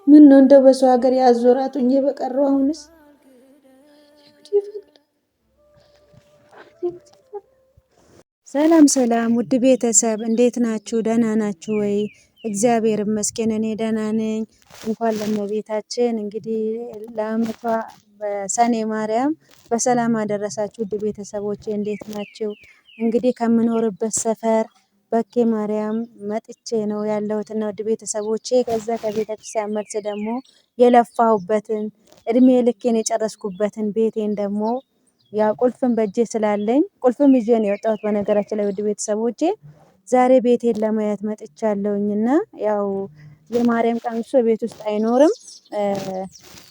ምን ነው እንደው በሰው ሀገር ያዞራቱኝ በቀረው አሁንስ ሰላም ሰላም ውድ ቤተሰብ እንዴት ናችሁ? ደህና ናችሁ ወይ? እግዚአብሔር ይመስገን እኔ ደህና ነኝ። እንኳን ለእመቤታችን እንግዲህ ለዓመቷ በሰኔ ማርያም በሰላም አደረሳችሁ። ውድ ቤተሰቦቼ እንዴት ናችሁ? እንግዲህ ከምኖርበት ሰፈር በኬ ማርያም መጥቼ ነው ያለሁት እና ውድ ቤተሰቦቼ ከዛ ከቤተክርስቲያን መልስ ደግሞ የለፋሁበትን እድሜ ልኬን የጨረስኩበትን ቤቴን ደግሞ ያ ቁልፍም በእጄ ስላለኝ ቁልፍም ይዤ ነው የወጣሁት። በነገራችን ላይ ውድ ቤተሰቦቼ ዛሬ ቤቴን ለማየት መጥቻለሁኝና ያው የማርያም ቀሚሱ ቤት ውስጥ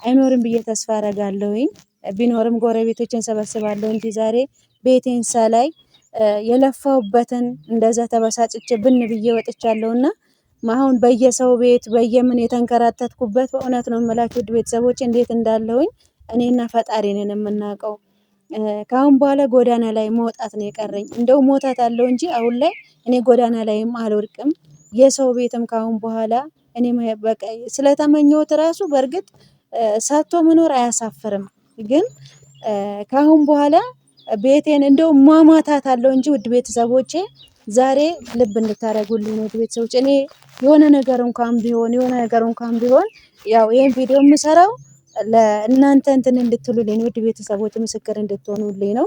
አይኖርም ብዬ ተስፋ አደርጋለሁኝ። ቢኖርም ጎረቤቶችን ሰበስባለሁ እንጂ ዛሬ ቤቴን ሳላይ የለፋሁበትን እንደዛ ተበሳጭቼ ብን ብዬ ወጥቻለሁና አሁን በየሰው ቤት በየምን የተንከራተትኩበት በእውነት ነው የምላችሁ ውድ ቤተሰቦቼ እንዴት እንዳለሁኝ እኔና ፈጣሪ ነን የምናውቀው። ከአሁን በኋላ ጎዳና ላይ መውጣት ነው የቀረኝ። እንደው ሞታታለሁ እንጂ አሁን ላይ እኔ ጎዳና ላይም አልወድቅም። የሰው ቤትም ከአሁን በኋላ እኔ በቃ ስለተመኘሁት ራሱ በእርግጥ ሰጥቶ መኖር አያሳፍርም። ግን ከአሁን በኋላ ቤቴን እንደው ማማታታለሁ እንጂ ውድ ቤተሰቦቼ ዛሬ ልብ እንድታደርጉልኝ ነው ውድ ቤተሰቦቼ። እኔ የሆነ ነገር እንኳን ቢሆን ያው ይሄን ቪዲዮ የምሰራው ለእናንተ እንትን እንድትሉልኝ ውድ ቤተሰቦች ምስክር እንድትሆኑልኝ ነው።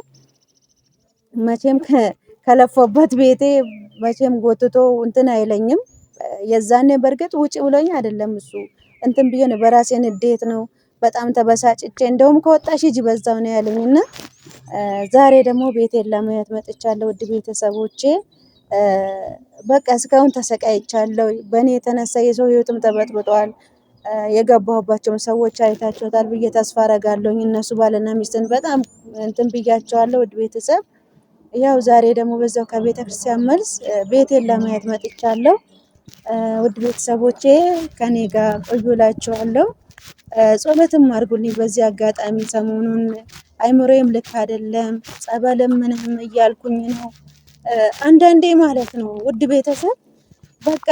መቼም ከለፈበት ቤቴ መቼም ጎትቶ እንትን አይለኝም። የዛኔ በእርግጥ ውጪ ብሎኝ አይደለም እሱ እንትን ብዬ ነው በራሴ ንዴት ነው በጣም ተበሳጭቼ እንደውም ከወጣሽ ሂጂ በዛው ነው ያለኝና ዛሬ ደግሞ ቤቴን ለማየት መጥቻለሁ ውድ ቤተሰቦቼ። በቃ እስካሁን ተሰቃይቻለሁ። በእኔ የተነሳ የሰው ህይወትም ተበጥብጧል። የገባሁባቸውን ሰዎች አይታችኋታል ብዬ ተስፋ አደርጋለሁኝ። እነሱ ባልና ሚስትን በጣም እንትን ብያቸዋለሁ ውድ ቤተሰብ። ያው ዛሬ ደግሞ በዛው ከቤተክርስቲያን መልስ ቤቴን ለማየት መጥቻለሁ። ውድ ቤተሰቦቼ ከኔ ጋር ቆዩ እላችኋለሁ። ጸሎትም አድርጉልኝ በዚህ አጋጣሚ። ሰሞኑን አይምሮዬም ልክ አይደለም፣ ጸበልም ምንም እያልኩኝ ነው። አንዳንዴ ማለት ነው ውድ ቤተሰብ በቃ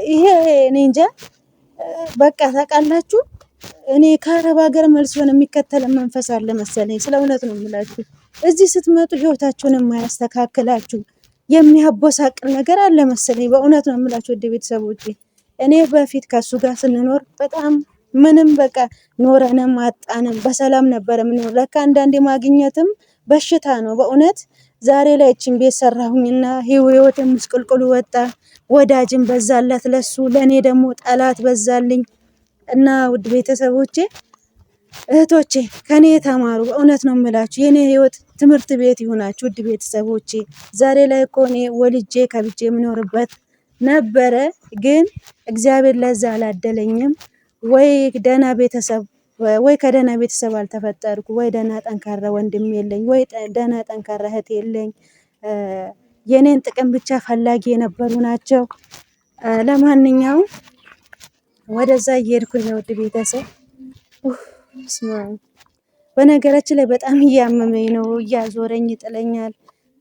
ይሄ እኔ እንጃ በቃ ታውቃላችሁ እኔ ከአረብ ሀገር መልሶን የሚከተል መንፈስ አለ መሰለኝ። ስለ እውነት ነው የምላችሁ። እዚህ ስትመጡ ህይወታችሁን የማያስተካክላችሁ የሚያቦሳቅል ነገር አለ መሰለኝ። በእውነት ነው የምላችሁ ውድ ቤተሰቦቼ። እኔ በፊት ከሱ ጋር ስንኖር በጣም ምንም በቃ ኖረንም አጣንም በሰላም ነበር የምንኖር። ለካ አንዳንዴ ማግኘትም በሽታ ነው በእውነት። ዛሬ ላይ እቺን ቤት ሰራሁኝና ህይወቴም ምስቅልቅሉ ወጣ። ወዳጅም በዛለት ለሱ፣ ለኔ ደግሞ ጠላት በዛልኝ እና ውድ ቤተሰቦቼ እህቶቼ ከኔ ተማሩ። በእውነት ነው የምላችሁ የኔ ህይወት ትምህርት ቤት ይሁናችሁ ውድ ቤተሰቦቼ። ዛሬ ላይ እኮ እኔ ወልጄ ከብጄ የምኖርበት ነበረ፣ ግን እግዚአብሔር ለዛ አላደለኝም። ወይ ከደህና ቤተሰብ አልተፈጠርኩ፣ ወይ ደህና ጠንካራ ወንድም የለኝ፣ ወይ ደህና ጠንካራ እህት የለኝ። የኔን ጥቅም ብቻ ፈላጊ የነበሩ ናቸው። ለማንኛውም ወደዛ እየሄድኩኝ ነው ውድ ቤተሰብ። በነገራችን ላይ በጣም እያመመኝ ነው፣ እያዞረኝ ይጥለኛል።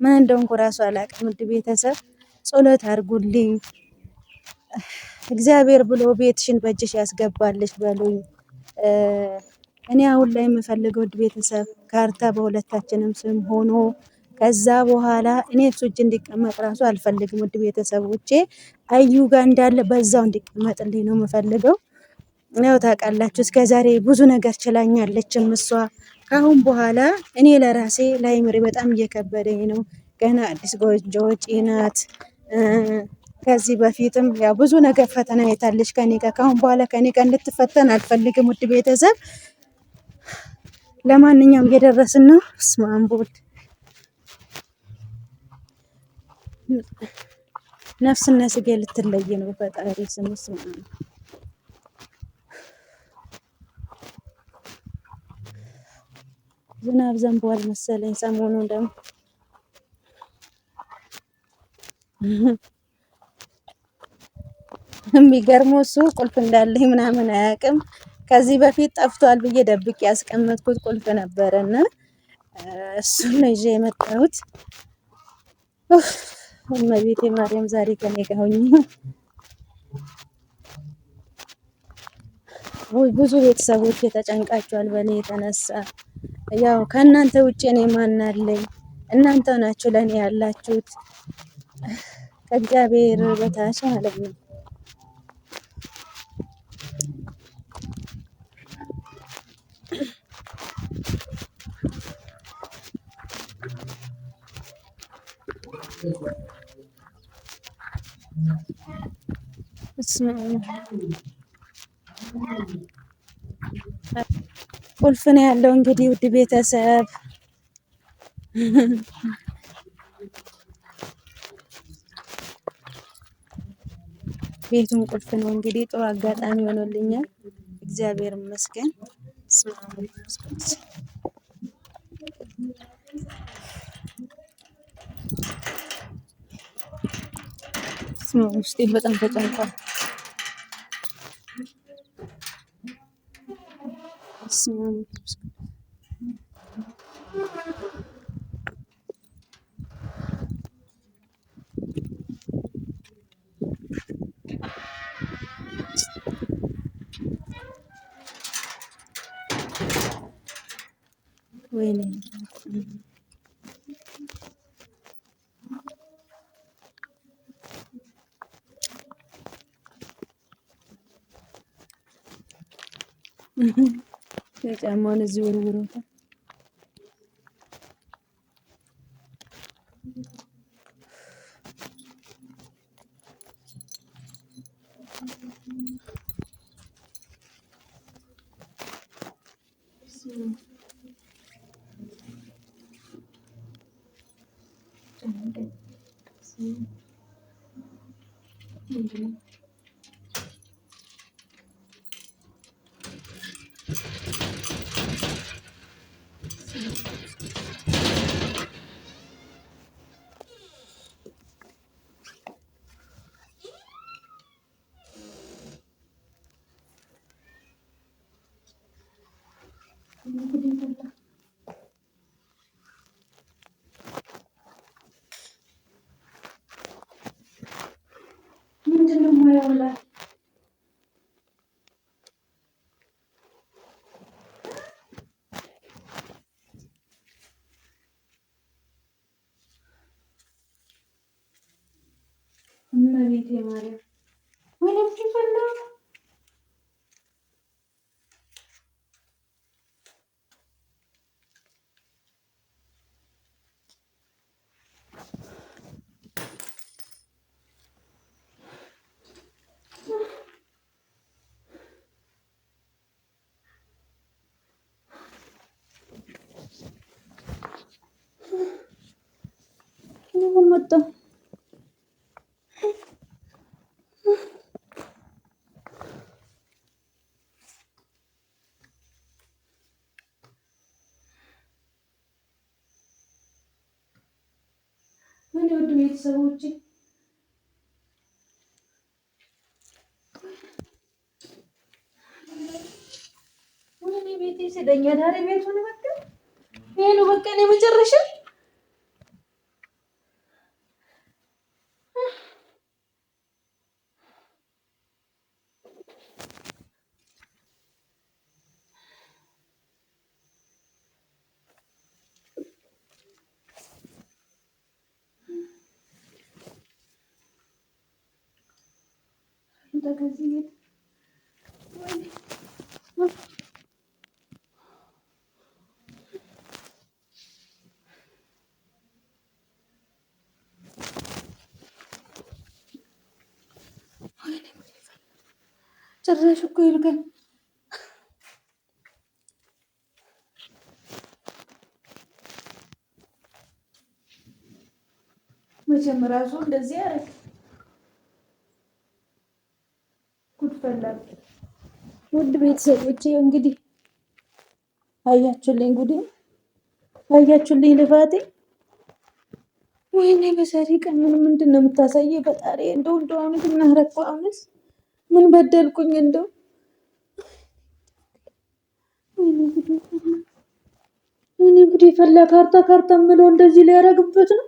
ምን እንደሆንኩ ራሱ አላውቅም ውድ ቤተሰብ። ጸሎት አድርጉልኝ። እግዚአብሔር ብሎ ቤትሽን በእጅሽ ያስገባልሽ በሉኝ። እኔ አሁን ላይ የምፈልገው ውድ ቤተሰብ ካርታ በሁለታችንም ስም ሆኖ ከዛ በኋላ እኔ እሱ እጅ እንዲቀመጥ ራሱ አልፈልግም ውድ ቤተሰቦቼ። አዩ ጋር እንዳለ በዛው እንዲቀመጥልኝ ነው የምፈልገው። ያው ታውቃላችሁ እስከ ዛሬ ብዙ ነገር ችላኛለችም እሷ። ከአሁን በኋላ እኔ ለራሴ ላይምሬ በጣም እየከበደኝ ነው። ገና አዲስ ጎጆ ወጪ ናት። ከዚህ በፊትም ያው ብዙ ነገር ፈተና አይታለች ከኔ ጋር። ከአሁን በኋላ ከኔ ጋር እንድትፈተን አልፈልግም። ውድ ቤተሰብ ለማንኛውም እየደረስን ነው። በስመ አብ ወልድ ነፍስና ስጋ ልትለይ ነው። ፈጣሪ ስም ስም ዝናብ ዘንቧል መሰለኝ ሰሞኑን ደግሞ የሚገርመው እሱ ቁልፍ እንዳለኝ ምናምን አያውቅም። ከዚህ በፊት ጠፍቷል ብዬ ደብቄ ያስቀመጥኩት ቁልፍ ነበረና እሱን ነው ይዤ የመጣሁት። እመቤቴ ማርያም ዛሬ ከኔ ጋር ሆኜ ብዙ ቤተሰቦች ተጨንቃቸዋል በእኔ የተነሳ። ያው ከእናንተ ውጭ እኔ ማን አለኝ? እናንተ ናችሁ ለእኔ ያላችሁት ከእግዚአብሔር በታች ማለት ነው። ቁልፍ ነው ያለው እንግዲህ ውድ ቤተሰብ ቤቱም ቁልፍ ነው እንግዲህ። ጥሩ አጋጣሚ ሆኖልኛል፣ እግዚአብሔር ይመስገን። ውስጤ በጣም ተጨንቋል። ወይኔ የጫማውን እዚህ ወርውሮታል። ምንድነው የማያውላ? እመቤቴ ማርያም ወይኔ ፈላ ምን መጣ? ምን ወድ ቤተሰቦቼ ወይኔ ቤቴ ሲደኛ ዳሬ ቤቱን በቃ ይሄ ነው በቃ ነው መጨረሻ። ከዚህ ቤት ጭራሽ እኮ ይልከኝ መቼም ራሱ እንደዚህ ያደርግ ጉድ ፈላል። ውድ ቤተሰቦቼ እንግዲህ አያችሁልኝ፣ ጉዴ አያችሁልኝ፣ ልፋቴ። ወይኔ በሰሪ ቀን ምንድን ነው የምታሳየው? ፈጣሪ እንደው አሁንስ እናረኩ፣ አሁንስ ምን በደልኩኝ? እንደው ወይኔ ጉዴ ፈላ። ካርታ ምለው እንደዚህ ሊያደርግበት ነው።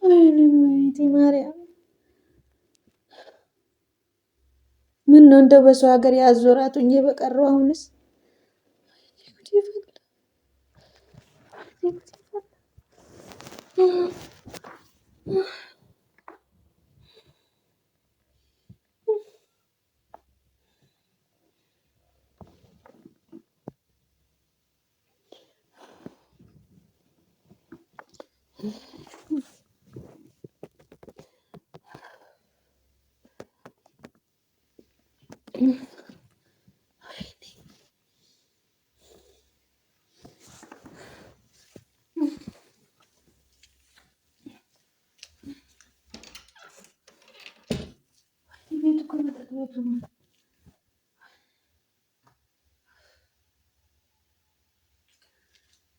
ወይኔ ማርያም፣ ምን ነው እንደው በሰው ሀገር ያዞራቱኝ በቀረው። አሁንስ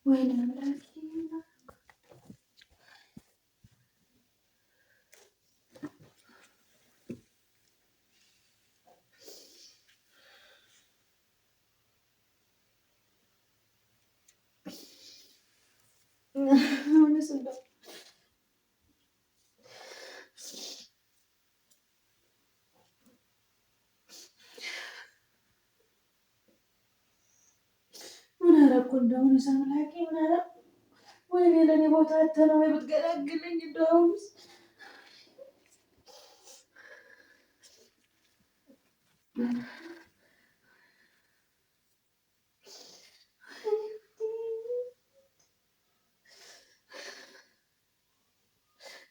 ወይኔ አምላኬ አሁንስ እንደው ምን አደረኩ? እንደውም አምላኬ ምን አደረኩ? ወይኔ ለእኔ ቦታ አተህ ነው ወይ ብትገላግለኝ? እንደው አሁንስ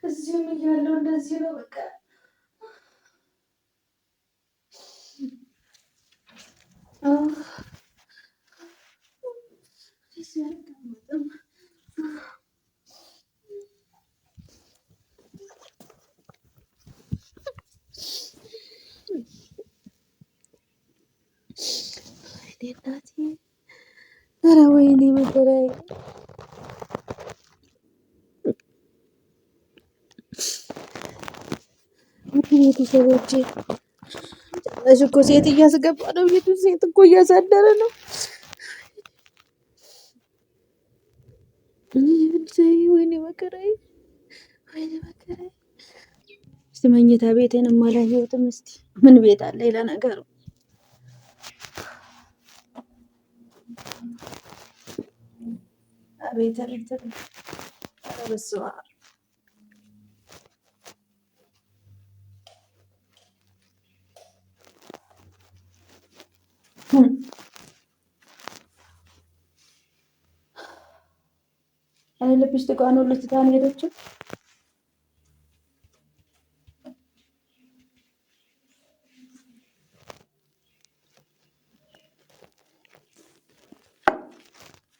እዚህም እያለሁ እንደዚህ ነው በቃ። እናቴ ኧረ ወይኔ መከራዬ። ቤተሰቦቼ ጭራሽ እኮ ሴት እያስገባ ነው ቤቱ። ሴት እኮ እያሳደረ ነው። ወይኔ መከራዬ፣ ወይኔ መከራዬ። እስቲ መኝታ ቤቴን አላየሁትም። እስቲ ምን ቤት አለ ለነገሩ? አቤት አቤት አቤት! ኧረ በስመ አብ! አይ ልፕስቲኳን ሁሉ ትታ ነው የሄደችው።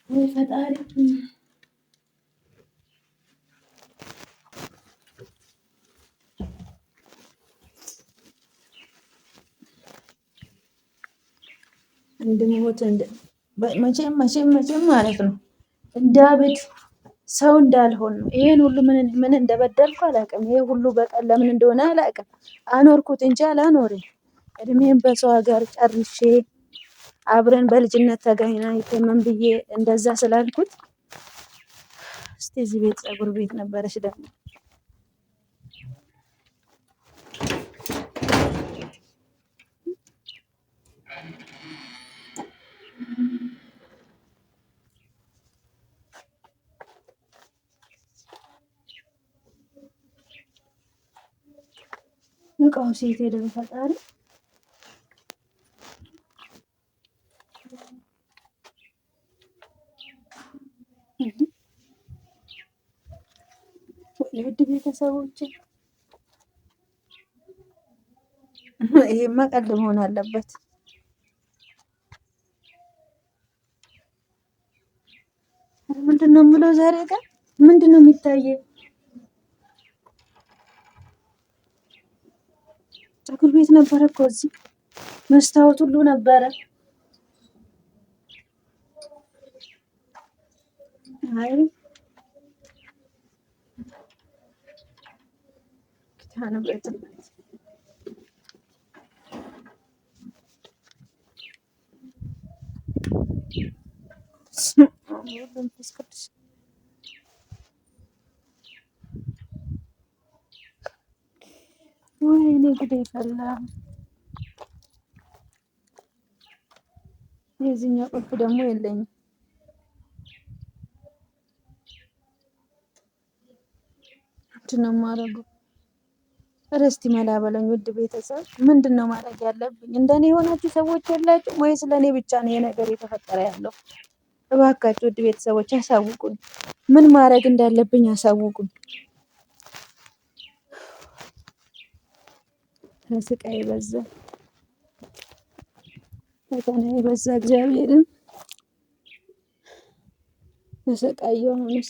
ወይ ፈጣሪ! እንድሞት መቼም ማለት ነው እንዳብድ ሰው እንዳልሆን ነው። ይሄን ሁሉ ምን እንደበደልኩ አላውቅም። ይሄ ሁሉ በቀል ለምን እንደሆነ አላውቅም። አኖርኩት እንጂ አላኖርም። እድሜን በሰው ሀገር ጨርሼ አብረን በልጅነት ተገናኝተን ምን ብዬ እንደዛ ስላልኩት። እስቲ እዚህ ቤት ፀጉር ቤት ነበረች ደግሞ እቃው ሴት ሄደ በፈጣሪ። ውድ ቤተሰቦች ይሄማ ቀልድ መሆን አለበት። ምንድን ነው የምለው ዛሬ ቀን ምንድን ነው የሚታየው? ፀጉር ቤት ነበረ እኮ እዚህ መስታወት ሁሉ ነበረ። አይ ኪዳነምህረት መንፈስ ቅዱስ ወይኔ ጉዴ ፈላ። የዚህኛው ቁልፍ ደግሞ የለኝም። ምንድን ነው የማደርገው? ኧረ እስቲ መላ በለኝ ውድ ቤተሰብ። ምንድን ነው ማድረግ ያለብኝ? እንደኔ የሆናችሁ ሰዎች የላችሁም ወይስ ለእኔ ብቻ ነው ይሄ ነገር የተፈጠረ ያለው? እባካችሁ ውድ ቤተሰቦች አሳውቁኝ። ምን ማድረግ እንዳለብኝ አሳውቁኝ። ስቃይ በዛ፣ ፈተና የበዛ እግዚአብሔርን ተሰቃየሁ አሁንስ